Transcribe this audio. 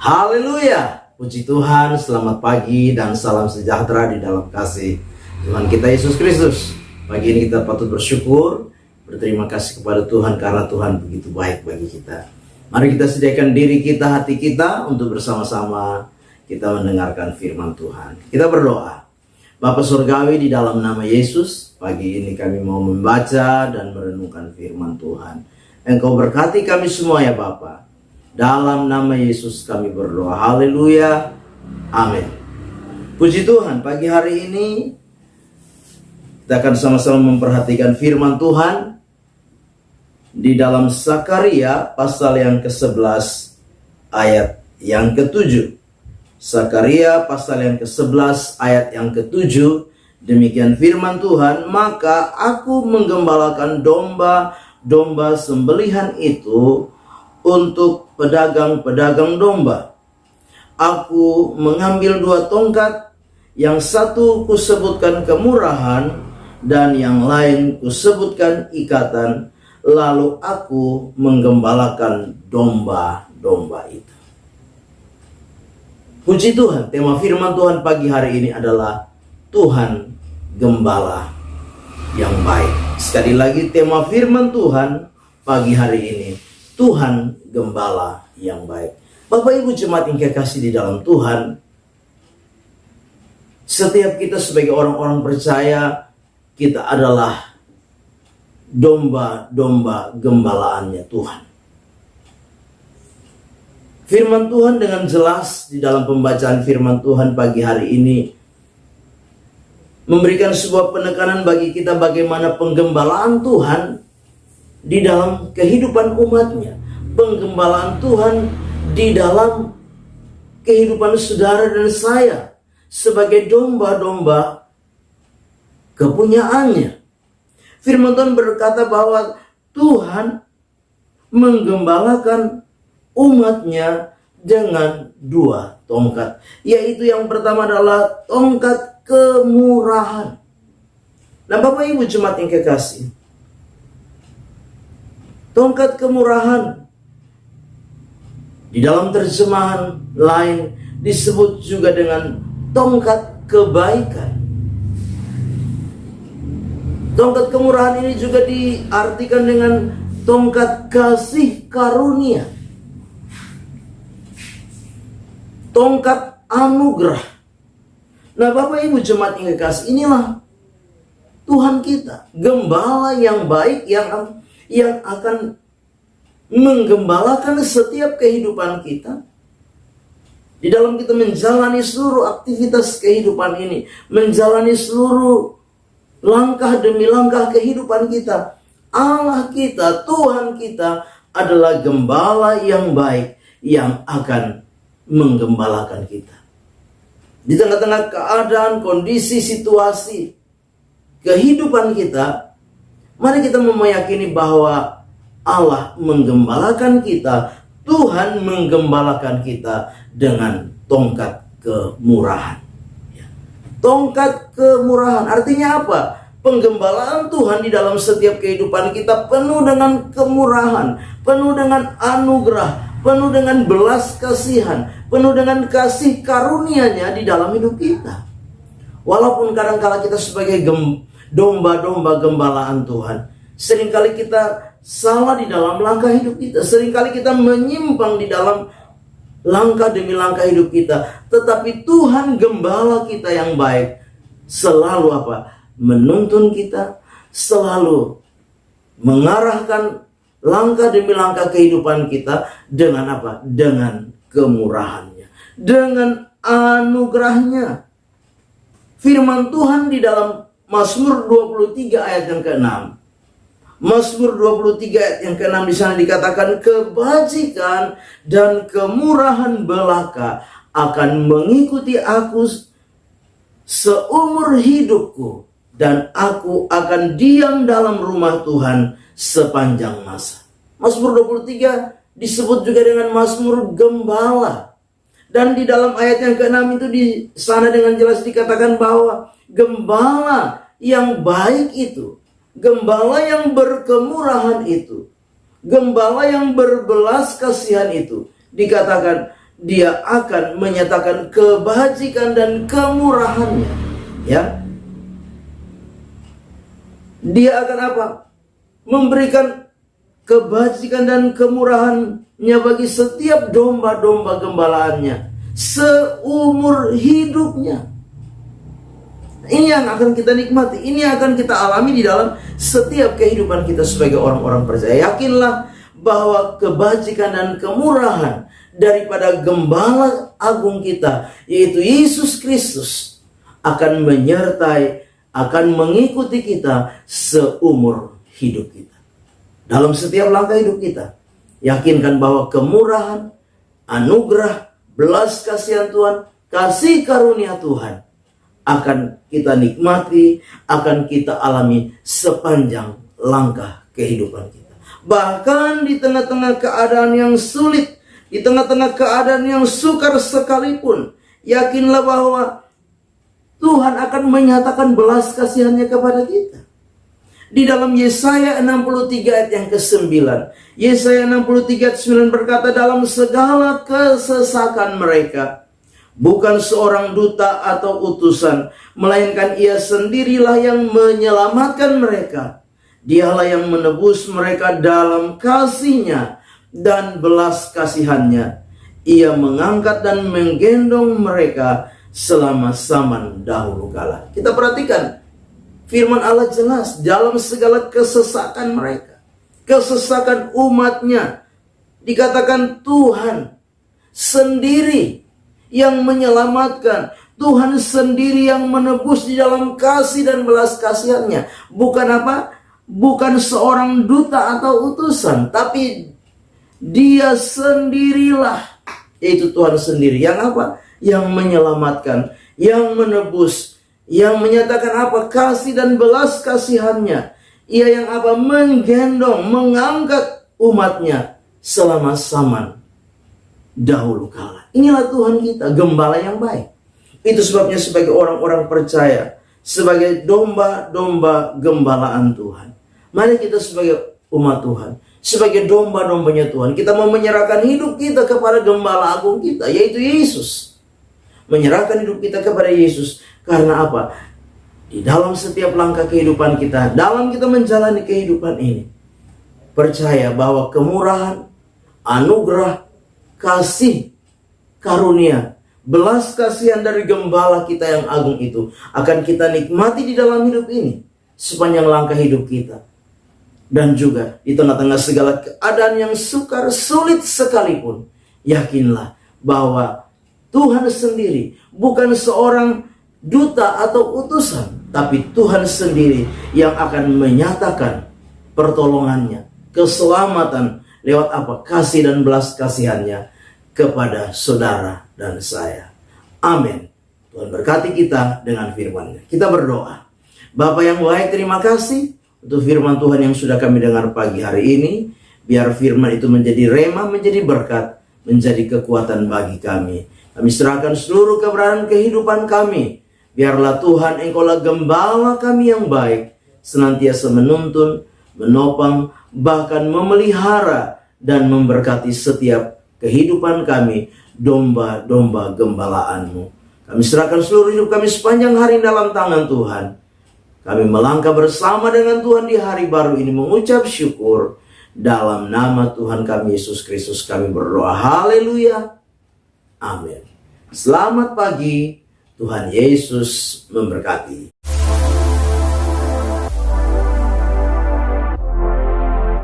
Haleluya, puji Tuhan, selamat pagi dan salam sejahtera di dalam kasih Tuhan kita Yesus Kristus. Pagi ini kita patut bersyukur, berterima kasih kepada Tuhan karena Tuhan begitu baik bagi kita. Mari kita sediakan diri kita, hati kita untuk bersama-sama kita mendengarkan firman Tuhan. Kita berdoa. Bapa Surgawi, di dalam nama Yesus, pagi ini kami mau membaca dan merenungkan firman Tuhan. Engkau berkati kami semua ya Bapa. Dalam nama Yesus kami berdoa. Haleluya. Amin. Puji Tuhan, pagi hari ini kita akan sama-sama memperhatikan firman Tuhan di dalam Sakaria pasal yang ke-11 ayat yang ke-7. Sakaria pasal yang ke-11 ayat yang ke-7. Demikian firman Tuhan, maka aku menggembalakan domba-domba sembelihan itu untuk pedagang-pedagang domba. Aku mengambil 2 tongkat, yang satu kusebutkan kemurahan dan yang lain kusebutkan ikatan, lalu aku menggembalakan domba-domba itu. Puji Tuhan, tema firman Tuhan pagi hari ini adalah Tuhan Gembala yang baik. Sekali lagi, tema firman Tuhan pagi hari ini, Tuhan Gembala yang baik. Bapak Ibu jemaat yang kekasih di dalam Tuhan, setiap kita sebagai orang-orang percaya, kita adalah domba-domba gembalaannya Tuhan. Firman Tuhan dengan jelas di dalam pembacaan firman Tuhan pagi hari ini memberikan sebuah penekanan bagi kita bagaimana penggembalaan Tuhan di dalam kehidupan umatnya. Penggembalaan Tuhan di dalam kehidupan saudara dan saya sebagai domba-domba kepunyaannya. Firman Tuhan berkata bahwa Tuhan menggembalakan umatnya dengan 2 tongkat. Yaitu yang pertama adalah tongkat kemurahan. Nah Bapak Ibu jemaat yang kekasih, tongkat kemurahan di dalam terjemahan lain disebut juga dengan tongkat kebaikan. Tongkat kemurahan ini juga diartikan dengan tongkat kasih karunia, tongkat anugerah. Nah Bapak Ibu jemaat yang kekasih, inilah Tuhan kita, gembala yang baik yang akan menggembalakan setiap kehidupan kita. Di dalam kita menjalani seluruh aktivitas kehidupan ini, menjalani seluruh langkah demi langkah kehidupan kita, Allah kita, Tuhan kita adalah gembala yang baik yang akan menggembalakan kita. Di tengah-tengah keadaan, kondisi, situasi kehidupan kita, mari kita meyakini bahwa Allah menggembalakan kita, Tuhan menggembalakan kita dengan tongkat kemurahan. Tongkat kemurahan artinya apa? Penggembalaan Tuhan di dalam setiap kehidupan kita penuh dengan kemurahan, penuh dengan anugerah, penuh dengan belas kasihan, penuh dengan kasih karunia-Nya di dalam hidup kita. Walaupun kadang-kala kita sebagai domba-domba gembalaan Tuhan, seringkali kita salah di dalam langkah hidup kita, seringkali kita menyimpang di dalam langkah demi langkah hidup kita. Tetapi Tuhan gembala kita yang baik selalu apa? Menuntun kita, selalu mengarahkan langkah demi langkah kehidupan kita dengan apa? Dengan kemurahannya, dengan anugerahnya. Firman Tuhan di dalam Mazmur 23 ayat yang ke-6. Mazmur 23 ayat yang ke-6 di sana dikatakan, kebajikan dan kemurahan belaka akan mengikuti aku seumur hidupku, dan aku akan diam dalam rumah Tuhan sepanjang masa. Mazmur 23 disebut juga dengan Mazmur Gembala. Dan di dalam ayat yang ke-6 itu di sana dengan jelas dikatakan bahwa gembala yang baik itu, gembala yang berkemurahan itu, gembala yang berbelas kasihan itu, dikatakan Dia akan menyatakan kebajikan dan kemurahannya. Ya, dia akan apa? Memberikan kebajikan dan kemurahannya bagi setiap domba-domba gembalaannya seumur hidupnya. Ini yang akan kita nikmati, ini yang akan kita alami di dalam setiap kehidupan kita sebagai orang-orang percaya. Yakinlah bahwa kebajikan dan kemurahan daripada gembala agung kita, yaitu Yesus Kristus, akan menyertai, akan mengikuti kita seumur hidup kita. Dalam setiap langkah hidup kita, yakinkan bahwa kemurahan, anugerah, belas kasihan Tuhan, kasih karunia Tuhan akan kita nikmati, akan kita alami sepanjang langkah kehidupan kita. Bahkan di tengah-tengah keadaan yang sulit, di tengah-tengah keadaan yang sukar sekalipun, yakinlah bahwa Tuhan akan menyatakan belas kasihannya kepada kita. Di dalam Yesaya 63 ayat yang ke-9, Yesaya 63 ayat 9 berkata, dalam segala kesesakan mereka, bukan seorang duta atau utusan, melainkan ia sendirilah yang menyelamatkan mereka. Dialah yang menebus mereka dalam kasih-Nya dan belas kasihannya. Ia mengangkat dan menggendong mereka selama zaman dahulu kala. Kita perhatikan firman Allah jelas dalam segala kesesakan mereka, kesesakan umatnya, dikatakan Tuhan sendiri yang menyelamatkan, Tuhan sendiri yang menebus di dalam kasih dan belas kasihannya. Bukan apa? Bukan seorang duta atau utusan, tapi Dia sendirilah, yaitu Tuhan sendiri yang apa? Yang menyelamatkan, yang menebus, yang menyatakan apa? Kasih dan belas kasihannya. Ia yang apa? Menggendong, mengangkat umatnya selama zaman dahulu kala. Inilah Tuhan kita, gembala yang baik. Itu sebabnya sebagai orang-orang percaya, sebagai domba-domba gembalaan Tuhan, mari kita sebagai umat Tuhan, sebagai domba-dombanya Tuhan, kita mau menyerahkan hidup kita kepada gembala agung kita, yaitu Yesus. Menyerahkan hidup kita kepada Yesus. Karena apa? Di dalam setiap langkah kehidupan kita, dalam kita menjalani kehidupan ini, percaya bahwa kemurahan, anugerah, kasih, karunia, belas kasihan dari gembala kita yang agung itu akan kita nikmati di dalam hidup ini sepanjang langkah hidup kita. Dan juga di tengah-tengah segala keadaan yang sukar, sulit sekalipun, yakinlah bahwa Tuhan sendiri bukan seorang duta atau utusan, tapi Tuhan sendiri yang akan menyatakan pertolongannya, keselamatan lewat apa? Kasih dan belas kasihannya kepada saudara dan saya. Amin. Tuhan berkati kita dengan firman-Nya. Kita berdoa. Bapa yang baik, terima kasih untuk firman Tuhan yang sudah kami dengar pagi hari ini. Biar firman itu menjadi rema, menjadi berkat, menjadi kekuatan bagi kami. Kami serahkan seluruh keberadaan kehidupan kami. Biarlah Tuhan, Engkaulah gembala kami yang baik, senantiasa menuntun, menopang, bahkan memelihara dan memberkati setiap kehidupan kami, domba-domba gembalaan-Mu. Kami serahkan seluruh hidup kami sepanjang hari dalam tangan Tuhan. Kami melangkah bersama dengan Tuhan di hari baru ini, mengucap syukur. Dalam nama Tuhan kami Yesus Kristus kami berdoa. Haleluya. Amin. Selamat pagi. Tuhan Yesus memberkati.